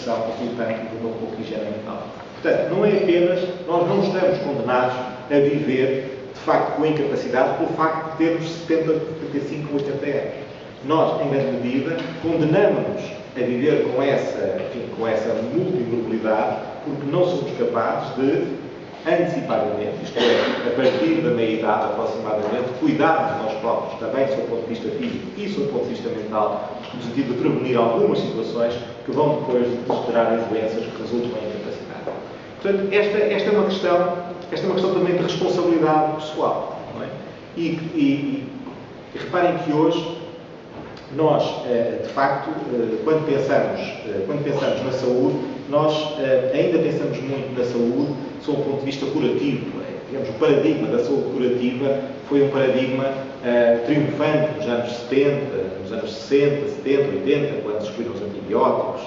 depressão concomitante de uma pouca higiene mental. Portanto, não é apenas, nós não estamos condenados a viver, de facto, com incapacidade pelo facto de termos 70, 75, 80 anos. Nós, em grande medida, condenamos-nos a viver com essa multimobilidade porque não somos capazes de, antecipadamente, isto é, a partir da meia-idade aproximadamente, cuidar de nós próprios, também do seu ponto de vista físico e do seu ponto de vista mental, no sentido de prevenir algumas situações que vão depois degenerar em doenças que resultam em incapacidade. Portanto, esta é uma questão também de responsabilidade pessoal. Não é? E reparem que hoje nós, de facto, quando pensamos na saúde, nós ainda pensamos muito na saúde sob o ponto de vista curativo. Digamos, o paradigma da saúde curativa foi um paradigma triunfante nos anos 70, nos anos 60, 70, 80, quando descobriram os antibióticos,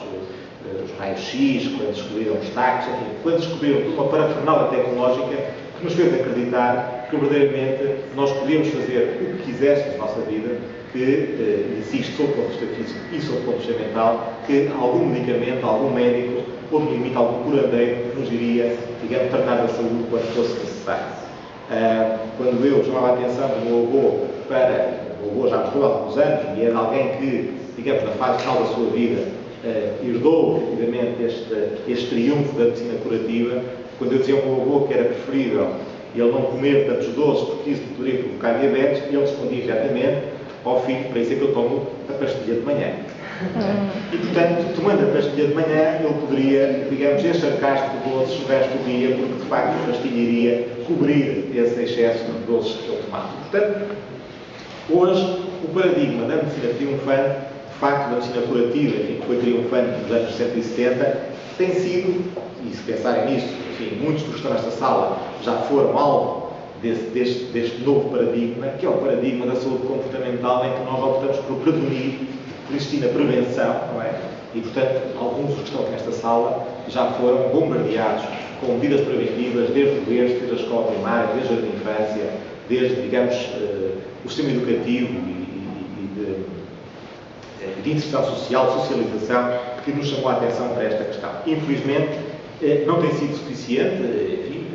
os raios-x, quando descobriram os taques, enfim, quando descobriram uma parafernália tecnológica que nos fez acreditar que verdadeiramente nós podíamos fazer o que quiséssemos na nossa vida, que existe, sob o ponto de vista físico e sob o ponto de vista mental, que algum medicamento, algum médico, ou no limite algum curandeiro, nos iria, digamos, tratar da saúde quando fosse necessário. Quando eu chamava a atenção do meu avô o meu avô já morreu há alguns anos e era alguém que, digamos, na fase final da sua vida, herdou, efetivamente, este triunfo da medicina curativa. Quando eu dizia ao meu avô que era preferível ele não comer tantos doces porque isso poderia provocar diabetes, ele respondia imediatamente: ao filho, para isso é que eu tomo a pastilha de manhã. E, portanto, tomando a pastilha de manhã, ele poderia, digamos, encharcar-se de doces o resto do dia, porque, de facto, a pastilha iria cobrir esse excesso de doces que ele tomava. Portanto, hoje, o paradigma da medicina triunfante, de facto, da medicina curativa, enfim, que foi triunfante nos anos 60 e 70, tem sido, e se pensarem nisso, enfim, muitos dos que estão nesta sala já foram alvo deste novo paradigma, que é o paradigma da saúde comportamental, em que nós optamos por prevenir, por existir na prevenção, não é? E, portanto, alguns dos que estão aqui nesta sala já foram bombardeados com medidas preventivas, desde o berço, desde a escola primária, desde a jardim de infância, desde, digamos, o sistema educativo e de inserção social, de socialização, que nos chamou a atenção para esta questão. Infelizmente, não tem sido suficiente, enfim,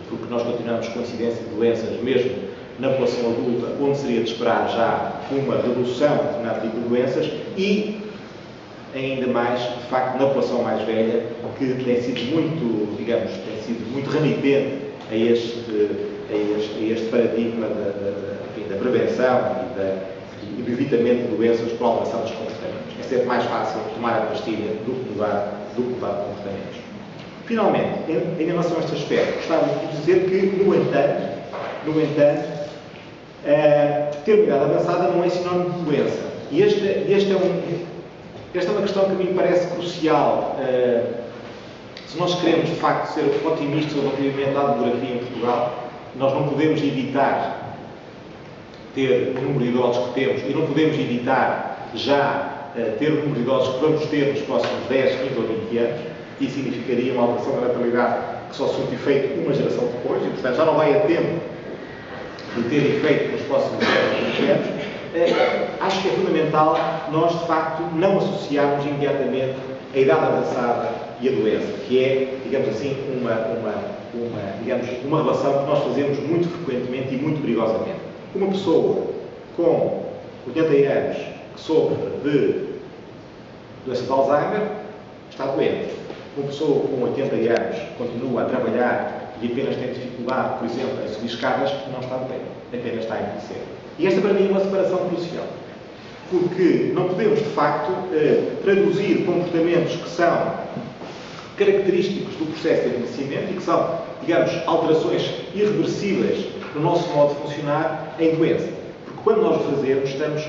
porque nós continuamos com incidência de doenças, mesmo na população adulta, onde seria de esperar já uma redução de determinado tipo de doenças, e ainda mais, de facto, na população mais velha, que tem sido muito, digamos, tem sido muito remitente a este paradigma da prevenção e do evitamento de doenças por alteração dos comportamentos. É sempre mais fácil tomar a pastilha do que mudar comportamentos. Finalmente, em relação a este aspecto, gostava de dizer que, no entanto, ter uma idade avançada não é sinónimo de doença. E esta é uma questão que me parece crucial. Se nós queremos, de facto, ser otimistas relativamente à demografia em Portugal, nós não podemos evitar ter o número de idosos que temos e não podemos evitar já ter o número de idosos que vamos ter nos próximos 10, 15 ou 20 anos. Isso significaria uma alteração da natalidade que só surte efeito uma geração depois, e, portanto, já não vai a tempo de ter efeito nos próximos 10 ou 20 anos. Acho que é fundamental nós, de facto, não associarmos imediatamente a idade avançada e a doença, que é, digamos assim, uma relação que nós fazemos muito frequentemente e muito perigosamente. Uma pessoa com 80 anos que sofre de doença de Alzheimer está doente. Uma pessoa com 80 anos continua a trabalhar e apenas tem dificuldade, por exemplo, em subir escadas, não está doente, apenas está a envelhecer. E esta, para mim, é uma separação crucial, porque não podemos, de facto, traduzir comportamentos que são característicos do processo de envelhecimento e que são, digamos, alterações irreversíveis no nosso modo de funcionar em doença. Porque quando nós o fazemos, estamos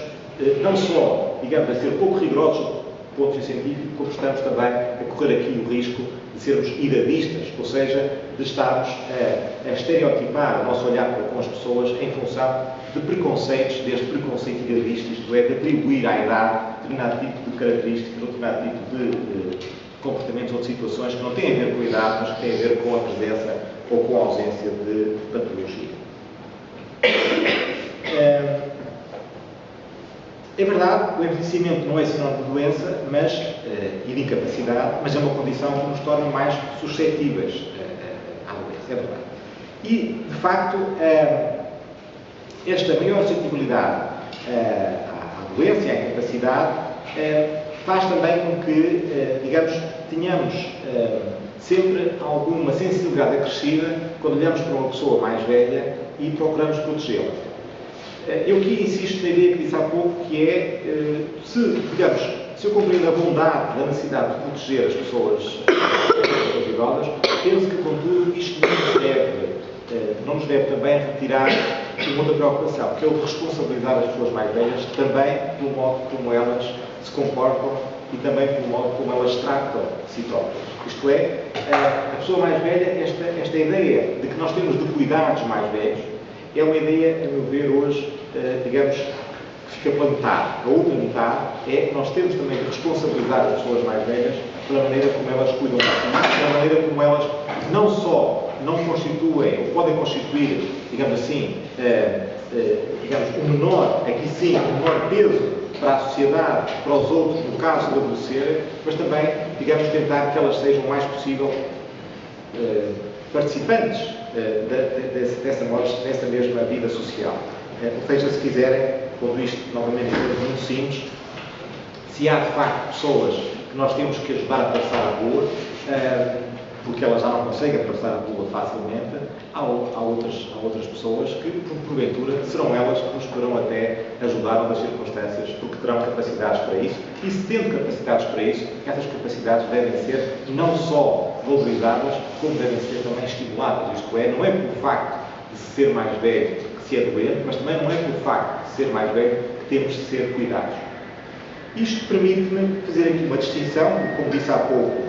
não só, digamos, a ser pouco rigorosos do ponto de vista científico, como estamos também a correr aqui o risco de sermos idadistas, ou seja, de estarmos a estereotipar o nosso olhar para com as pessoas em função de preconceitos, deste preconceito idadista, isto é, de atribuir à idade determinado tipo de características, determinado tipo de comportamentos ou de situações que não têm a ver com a idade, mas que têm a ver com a presença ou com a ausência de patologia. É verdade, o envelhecimento não é sinónimo de doença e de incapacidade, mas é uma condição que nos torna mais suscetíveis à doença, é verdade. E, de facto, esta maior suscetibilidade à doença e à incapacidade faz também com que, digamos, tenhamos sempre alguma sensibilidade acrescida quando olhamos para uma pessoa mais velha e procuramos protegê-la. Eu aqui insisto na ideia que disse há pouco, que é, se eu compreendo a bondade da necessidade de proteger as pessoas idosas, penso que, contudo, isto não nos deve também retirar uma outra preocupação, que é o de responsabilizar as pessoas mais velhas também pelo modo como elas se comportam e também pelo modo como elas tratam de si próprias. Isto é, a pessoa mais velha, esta ideia de que nós temos de cuidar dos mais velhos, é uma ideia, a meu ver, hoje, digamos, que fica pela metade. A outra metade é que nós temos também de responsabilizar as pessoas mais velhas pela maneira como elas cuidam de si, pela maneira como elas não só não constituem, ou podem constituir, digamos assim, um menor, aqui sim, um menor peso para a sociedade, para os outros, no caso de adoecerem, mas também, digamos, tentar que elas sejam o mais possível participantes dessa mesma vida social. Ou seja, se quiserem, quando isto novamente é muito simples, se há de facto pessoas que nós temos que ajudar a passar a rua, porque elas já não conseguem passar a rua facilmente, há outras pessoas que, porventura, serão elas que nos poderão até ajudar nas circunstâncias, porque terão capacidades para isso, e se tendo capacidades para isso, essas capacidades devem ser não só valorizadas, como devem ser também estimuladas. Isto é, não é pelo facto de ser mais velho que se é doente, mas também não é pelo facto de ser mais velho que temos de ser cuidados. Isto permite-me fazer aqui uma distinção, como disse há pouco,